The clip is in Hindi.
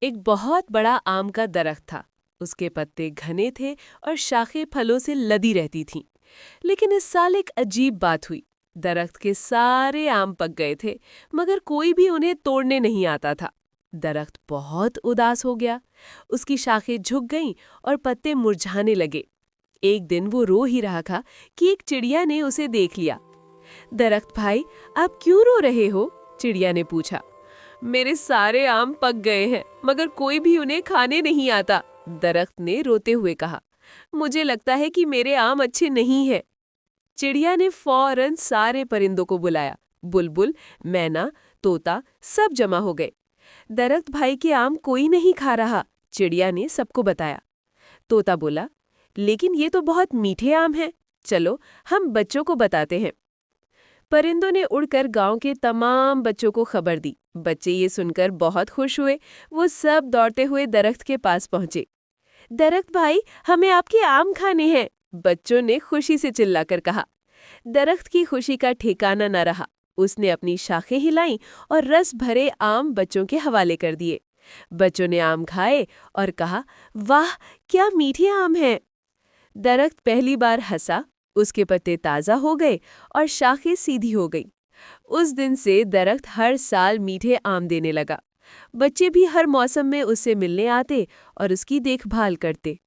एक बहुत बड़ा आम का दरख्त था। उसके पत्ते घने थे और शाखें फलों से लदी रहती थीं। लेकिन इस साल एक अजीब बात हुई। दरख्त के सारे आम पक गए थे, मगर कोई भी उन्हें तोड़ने नहीं आता था। दरख्त बहुत उदास हो गया। उसकी शाखें झुक गईं और पत्ते मुरझाने लगे। एक दिन वो रो ही रहा था कि एक चिड़िया ने उसे देख लिया। दरख्त भाई, आप क्यों रो रहे हो? चिड़िया ने पूछा। मेरे सारे आम पक गए हैं, मगर कोई भी उन्हें खाने नहीं आता, दरख्त ने रोते हुए कहा। मुझे लगता है कि मेरे आम अच्छे नहीं हैं। चिड़िया ने फौरन सारे परिंदों को बुलाया। बुलबुल, मैना, तोता सब जमा हो गए। दरख्त भाई के आम कोई नहीं खा रहा, चिड़िया ने सबको बताया। तोता बोला, लेकिन ये तो बहुत मीठे आम हैं। चलो, हम बच्चों को बताते हैं। परिंदों ने उड़कर गांव के तमाम बच्चों को खबर दी। बच्चे ये सुनकर बहुत खुश हुए। वो सब दौड़ते हुए दरख्त के पास पहुंचे। दरख्त भाई, हमें आपके आम खाने हैं, बच्चों ने खुशी से चिल्लाकर कहा। दरख्त की खुशी का ठिकाना न रहा। उसने अपनी शाखें हिलाईं और रस भरे आम बच्चों के हवाले कर दिए। बच्चों ने आम खाए और कहा, वाह, क्या मीठे आम हैं। दरख्त पहली बार हंसा, उसके पत्ते ताज़ा हो गए और शाखें सीधी हो गई। उस दिन से दरख्त हर साल मीठे आम देने लगा। बच्चे भी हर मौसम में उससे मिलने आते और उसकी देखभाल करते।